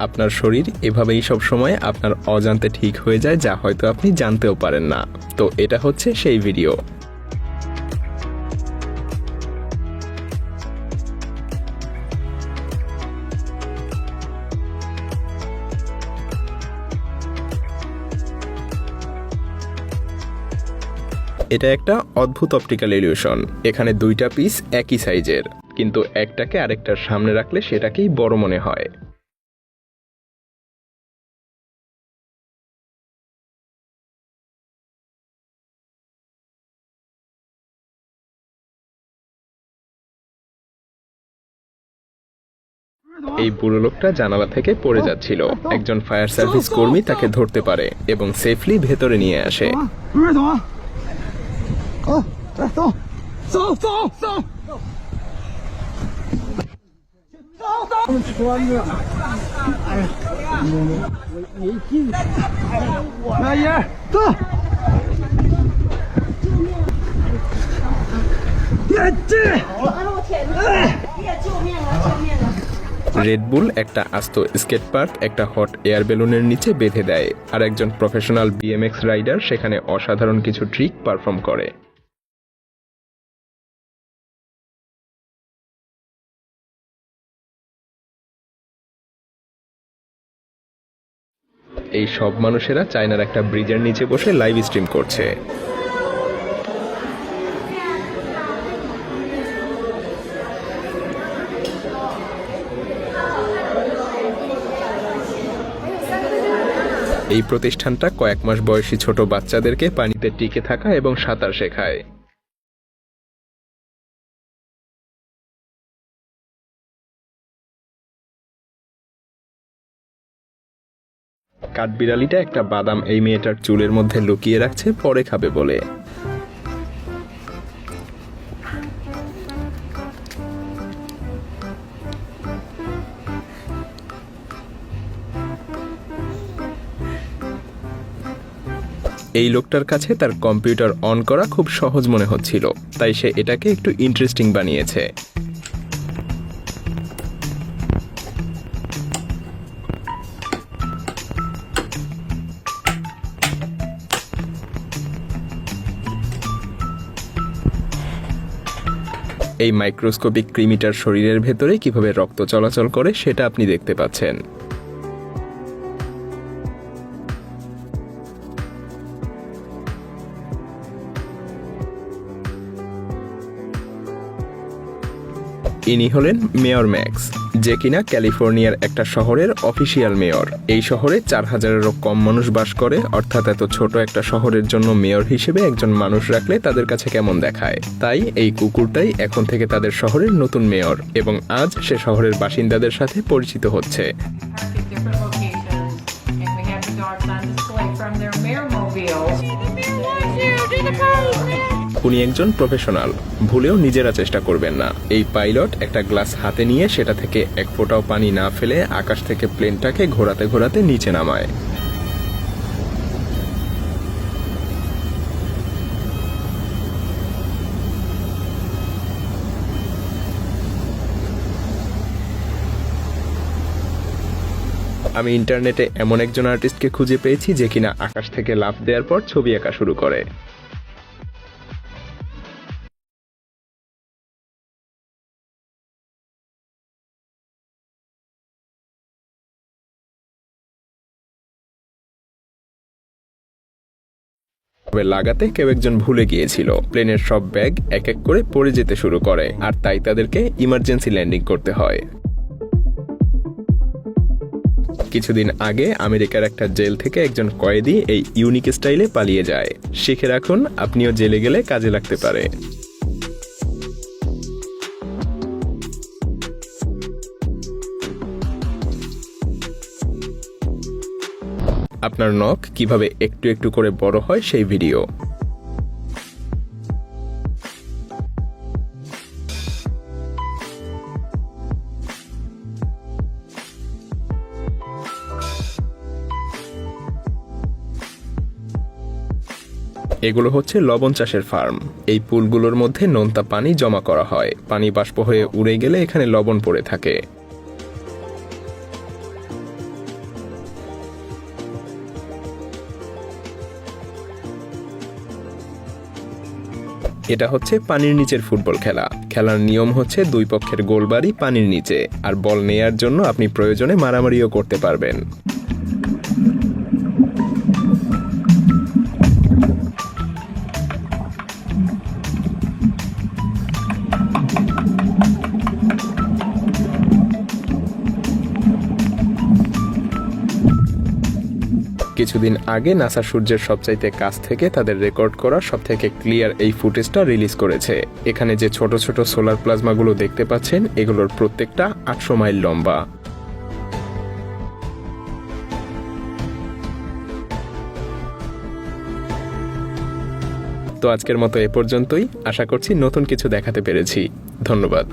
আপনার শরীর এভাবেই সব সময় আপনার অজান্তে ঠিক হয়ে যায়, যা হয়তো আপনি জানতেও পারেন না। তো এটা হচ্ছে সেই ভিডিও। এটা একটা অদ্ভুত অপটিক্যাল ইলিউশন। এখানে দুইটা পিস একই সাইজের, কিন্তু একটাকে আরেকটার সামনে রাখলে সেটাকেই বড় মনে হয়। এই বুড়ো লোকটা জানালা থেকে পড়ে যাচ্ছিল। একজন ফায়ার সার্ভিস কর্মী তাকে ধরতে পারে এবং সেফলি ভেতরে নিয়ে আসে। রেডবুল একটা আস্ত স্কেট পার্ক একটা হট এয়ার বেলুনের নিচে বেঁধে দেয়, আর একজন প্রফেশনাল বিএমএক্স রাইডার সেখানে অসাধারণ কিছু ট্রিক পারফর্ম করে। এই সব মানুষেরা চায়নার একটা ব্রিজের নিচে বসে লাইভ স্ট্রিম করছে। এই প্রতিষ্ঠানটা কয়েক মাস বয়সী ছোট বাচ্চাদেরকে পানিতে টিকে থাকা এবং সাঁতার শেখায়। কাঠবিড়ালিটা একটা বাদাম এই মেয়েটার চুলের মধ্যে লুকিয়ে রাখছে, পরে খাবে বলে। এই লোকটার কাছে তার কম্পিউটার অন করা খুব সহজ মনে হচ্ছিল, তাই সে এটাকে একটু ইন্টারেস্টিং বানিয়েছে। এই মাইক্রোস্কোপিক কৃমিটার শরীরের ভেতরে কিভাবে রক্ত চলাচল করে সেটা আপনি দেখতে পাচ্ছেন। ইনি হলেন মেয়র ম্যাক্স, যে কিনা ক্যালিফোর্নিয়ার একটা শহরের অফিসিয়াল মেয়র। এই শহরে 4000-এরও কম মানুষ বাস করে, অর্থাৎ এত ছোট একটা শহরের জন্য মেয়র হিসেবে একজন মানুষ রাখলে তাদের কাছে কেমন দেখায়। তাই এই কুকুরটাই এখন থেকে তাদের শহরের নতুন মেয়র, এবং আজ সে শহরের বাসিন্দাদের সাথে পরিচিত হচ্ছে। উনি একজন প্রফেশনাল, ভুলেও নিজেরা চেষ্টা করবেন না। এই পাইলট একটা গ্লাস হাতে নিয়ে সেটা থেকে এক ফোঁটাও পানি না ফেলে আকাশ থেকে প্লেনটাকে ঘোরাতে ঘোরাতে নিচে নামায়। আমি ইন্টারনেটে এমন একজন আর্টিস্টকে খুঁজে পেয়েছি যে কিনা আকাশ থেকে লাফ দেওয়ার পর ছবি আঁকা শুরু করে। তবে লাগাতে কেউ একজন ভুলে গিয়েছিল। প্লেনের সব ব্যাগ এক এক করে পড়ে যেতে শুরু করে, আর তাই তাদেরকে ইমার্জেন্সি ল্যান্ডিং করতে হয়। কিছুদিন আগে আমেরিকার একটা জেল থেকে একজন কয়েদি এই ইউনিক স্টাইলে পালিয়ে যায়। শিখে রাখুন, আপনিও জেলে গেলে কাজে লাগতে পারে। আপনার নখ কিভাবে একটু একটু করে বড় হয় সেই ভিডিও। এগুলো হচ্ছে লবণ চাষের ফার্ম। এই পুলগুলোর মধ্যে নোনতা পানি জমা করা হয়, পানি বাষ্প হয়ে উড়ে গেলে এখানে লবণ পড়ে থাকে। এটা হচ্ছে পানির নিচের ফুটবল খেলা। খেলার নিয়ম হচ্ছে দুই পক্ষের গোলবাড়ি পানির নিচে, আর বল নেয়ার জন্য আপনি প্রয়োজনে মারামারিও করতে পারবেন। কিছুদিন আগে নাসা সূর্যের সবচাইতে কাছ থেকে তাদের রেকর্ড করা সবথেকে ক্লিয়ার এই ফুটেজটা রিলিজ করেছে। এখানে যে ছোট ছোট সোলার প্লাজমাগুলো দেখতে পাচ্ছেন, এগুলোর প্রত্যেকটা 800 মাইল লম্বা। তো আজকের মতো এ পর্যন্তই। আশা করছি নতুন কিছু দেখাতে পেরেছি। ধন্যবাদ।